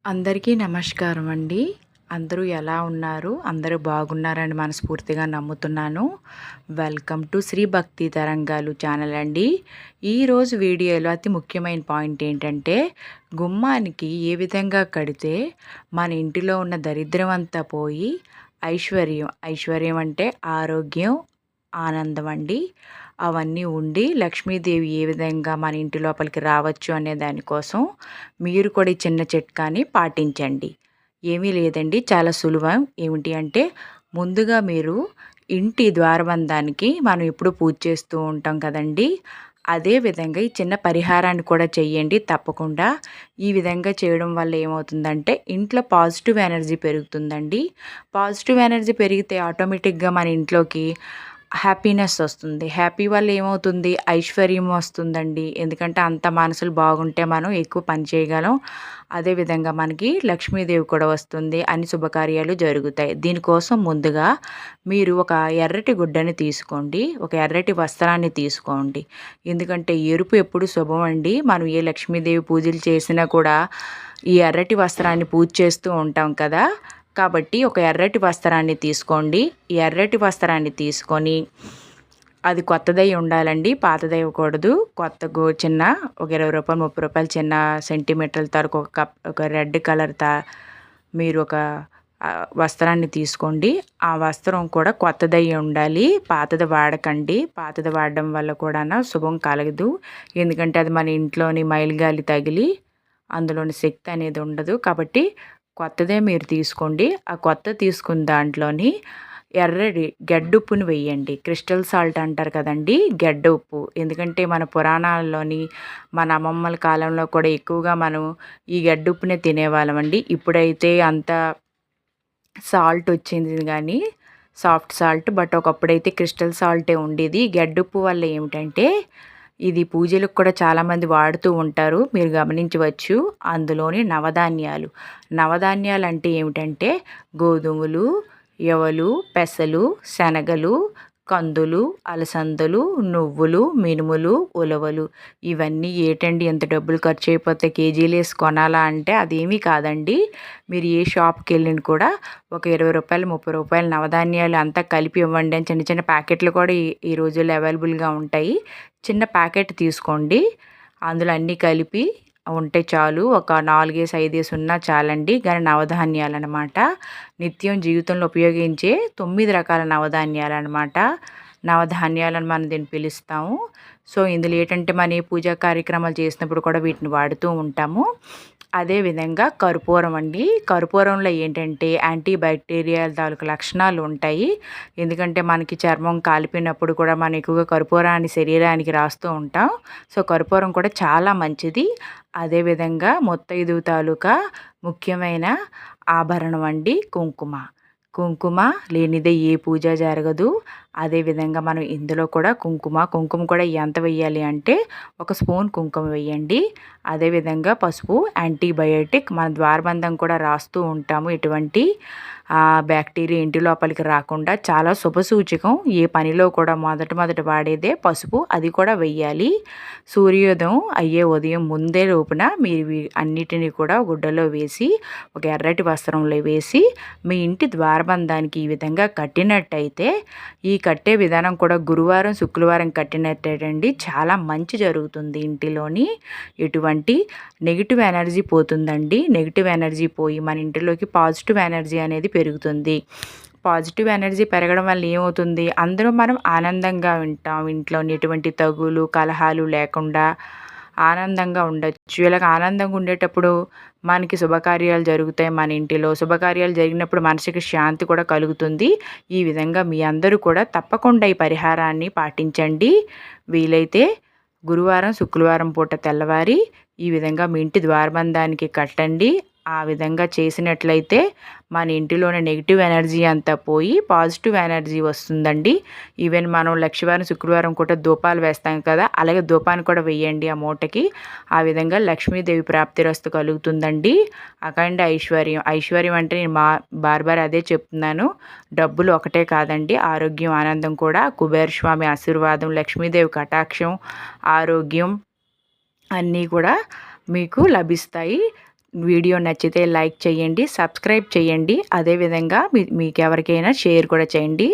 అందరికీ నమస్కారం అండి. అందరూ ఎలా ఉన్నారు? అందరూ బాగున్నారని మనస్ఫూర్తిగా నమ్ముతున్నాను. వెల్కమ్ టు శ్రీ భక్తి తరంగాలు ఛానల్ అండి. ఈరోజు వీడియోలో అతి ముఖ్యమైన పాయింట్ ఏంటంటే, గుమ్మానికి ఏ విధంగా కడితే మన ఇంటిలో ఉన్న దరిద్రం అంతా పోయి ఐశ్వర్యం అంటే ఆరోగ్యం, ఆనందం అండి. అవన్నీ ఉండి లక్ష్మీదేవి ఏ విధంగా మన ఇంటి లోపలికి రావచ్చు అనే దానికోసం మీరు కూడా ఈ చిన్న చిట్కాని పాటించండి. ఏమీ లేదండి, చాలా సులభం. ఏమిటి అంటే, ముందుగా మీరు ఇంటి ద్వారబంధానికి మనం ఎప్పుడు పూజ చేస్తూ ఉంటాం కదండీ! అదే విధంగా ఈ చిన్న పరిహారాన్ని కూడా చెయ్యండి తప్పకుండా. ఈ విధంగా చేయడం వల్ల ఏమవుతుందంటే, ఇంట్లో పాజిటివ్ ఎనర్జీ పెరుగుతుందండి. పాజిటివ్ ఎనర్జీ పెరిగితే ఆటోమేటిక్‌గా మన ఇంట్లోకి హ్యాపీనెస్ వస్తుంది. హ్యాపీ వల్ల ఏమవుతుంది? ఐశ్వర్యం వస్తుందండి. ఎందుకంటే అంత మనసులు బాగుంటే మనం ఎక్కువ పని చేయగలం. అదేవిధంగా మనకి లక్ష్మీదేవి కూడా వస్తుంది. అన్ని శుభకార్యాలు జరుగుతాయి. దీనికోసం ముందుగా మీరు ఒక ఎర్రటి గుడ్డని తీసుకోండి. ఒక ఎర్రటి వస్త్రాన్ని తీసుకోండి. ఎందుకంటే ఎరుపు ఎప్పుడు శుభం అండి. మనం ఏ లక్ష్మీదేవి పూజలు చేసినా కూడా ఈ ఎర్రటి వస్త్రాన్ని పూజ చేస్తూ ఉంటాం కదా! కాబట్టి ఒక ఎర్రటి వస్త్రాన్ని తీసుకోండి. ఈ ఎర్రటి వస్త్రాన్ని తీసుకొని, అది కొత్తదై ఉండాలండి, పాతదై ఇవ్వకూడదు. చిన్న ఒక రూ. 20, రూ. 30 చిన్న సెంటీమీటర్ల తరకు ఒక రెడ్ కలర్ మీరు ఒక వస్త్రాన్ని తీసుకోండి. ఆ వస్త్రం కూడా కొత్తదై ఉండాలి. పాతది వాడకండి. పాతది వాడడం వల్ల కూడా శుభం కలగదు. ఎందుకంటే అది మన ఇంట్లోని మైలుగాలి తగిలి అందులోని శక్తి అనేది ఉండదు. కాబట్టి కొత్తదే మీరు తీసుకోండి. ఆ కొత్త తీసుకున్న దాంట్లోని ఎర్రటి గెడ్డుప్పుని వేయండి. క్రిస్టల్ సాల్ట్ అంటారు కదండీ! గెడ్డ ఉప్పు. ఎందుకంటే మన పురాణాల్లోని, మన అమ్మమ్మల కాలంలో కూడా ఎక్కువగా మనం ఈ గెడ్డుప్పునే తినేవాళ్ళమండి. ఇప్పుడైతే అంత సాల్ట్ వచ్చింది కానీ సాఫ్ట్ సాల్ట్, బట్ ఒకప్పుడైతే క్రిస్టల్ సాల్టే ఉండేది. గెడ్డుప్పు వల్ల ఏమిటంటే, ఇది పూజలకు కూడా చాలామంది వాడుతూ ఉంటారు, మీరు గమనించవచ్చు. అందులోని నవధాన్యాలు అంటే ఏమిటంటే గోధుమలు, యవలు, పెసలు, శనగలు, కందులు, అలసందలు, నువ్వులు, మినుములు, ఉలవలు. ఇవన్నీ ఏటండి ఎంత డబ్బులు ఖర్చు అయిపోతే కేజీలేసి కొనాలా అంటే అదేమీ కాదండి. మీరు ఏ షాప్కి వెళ్ళిన కూడా ఒక రూ. 20, రూ. 30 నవధాన్యాలు అంతా కలిపి ఇవ్వండి అని చిన్న చిన్న ప్యాకెట్లు కూడా ఈ రోజుల్లో అవైలబుల్గా ఉంటాయి. చిన్న ప్యాకెట్ తీసుకోండి. అందులో అన్నీ కలిపి ఉంటే చాలు. ఒక 4, 5 ఉన్నా చాలండి. కానీ నవధాన్యాలన్నమాట. నిత్యం జీవితంలో ఉపయోగించే 9 రకాల నవధాన్యాలన్నమాట. నవధాన్యాలను మనం దీన్ని పిలుస్తాము. సో ఇందులో ఏంటంటే మన పూజా కార్యక్రమాలు చేసినప్పుడు కూడా వీటిని వాడుతూ ఉంటాము. అదేవిధంగా కర్పూరం అండి. కర్పూరంలో ఏంటంటే యాంటీ బ్యాక్టీరియల్ తాలూకు లక్షణాలు ఉంటాయి. ఎందుకంటే మనకి చర్మం కాలిపోయినప్పుడు కూడా మనం ఎక్కువగా కర్పూరాన్ని శరీరానికి రాస్తూ ఉంటాం. సో కర్పూరం కూడా చాలా మంచిది. అదేవిధంగా ముత్తైదువు తాలూకా ముఖ్యమైన ఆభరణం అండి కుంకుమ లేనిదే ఏ పూజ జరగదు. అదేవిధంగా మనం ఇందులో కూడా కుంకుమ కూడా ఎంత వేయాలి అంటే ఒక స్పూన్ కుంకుమ వేయండి. అదేవిధంగా పసుపు యాంటీబయోటిక్, మన ద్వారబంధం కూడా రాస్తూ ఉంటాము. ఎటువంటి బ్యాక్టీరియా ఇంటి లోపలికి రాకుండా చాలా శుభసూచకం. ఏ పనిలో కూడా మొదట వాడేదే పసుపు, అది కూడా వెయ్యాలి. సూర్యోదయం అయ్యే ఉదయం ముందే లోపున మీరు అన్నిటినీ కూడా గుడ్డలో వేసి ఒక ఎర్రటి వస్త్రంలో వేసి మీ ఇంటి ద్వారబంధానికి ఈ విధంగా కట్టినట్టయితే, ఈ కట్టే విధానం కూడా గురువారం శుక్రవారం కట్టినట్టేటండి చాలా మంచి జరుగుతుంది. ఇంటిలోని ఎటువంటి నెగిటివ్ ఎనర్జీ పోతుందండి. నెగిటివ్ ఎనర్జీ పోయి మన ఇంటిలోకి పాజిటివ్ ఎనర్జీ అనేది పెరుగుతుంది. పాజిటివ్ ఎనర్జీ పెరగడం వల్ల ఏమవుతుంది? అందరూ మనం ఆనందంగా ఉంటాం. ఇంట్లోని ఎటువంటి తగులు కలహాలు లేకుండా ఆనందంగా ఉండొచ్చు. ఇలాగ ఆనందంగా ఉండేటప్పుడు మనకి శుభకార్యాలు జరుగుతాయి. మన ఇంటిలో శుభకార్యాలు జరిగినప్పుడు మనసుకి శాంతి కూడా కలుగుతుంది. ఈ విధంగా మీ అందరూ కూడా తప్పకుండా ఈ పరిహారాన్ని పాటించండి. వీలైతే గురువారం శుక్రవారం పూట తెల్లవారి ఈ విధంగా మీ ఇంటి ద్వారబంధానికి కట్టండి. ఆ విధంగా చేసినట్లయితే మన ఇంటిలోని నెగిటివ్ ఎనర్జీ అంతా పోయి పాజిటివ్ ఎనర్జీ వస్తుందండి. ఈవెన్ మనం లక్షవారం శుక్రవారం కూడా ధూపాలు వేస్తాం కదా, అలాగే ధూపాన్ని కూడా వేయండి ఆ మూటకి. ఆ విధంగా లక్ష్మీదేవి ప్రాప్తిరస్తు కలుగుతుందండి. అఖండ ఐశ్వర్యం అంటే నేను బార్ అదే చెప్తున్నాను. డబ్బులు ఒకటే కాదండి, ఆరోగ్యం ఆనందం కూడా. కుబేర స్వామి ఆశీర్వాదం, లక్ష్మీదేవి కటాక్షం, ఆరోగ్యం అన్నీ కూడా మీకు లభిస్తాయి. వీడియో నచ్చితే లైక్ చేయండి, సబ్స్క్రైబ్ చేయండి. అదేవిధంగా మీకు ఎవరికైనా షేర్ కూడా చేయండి.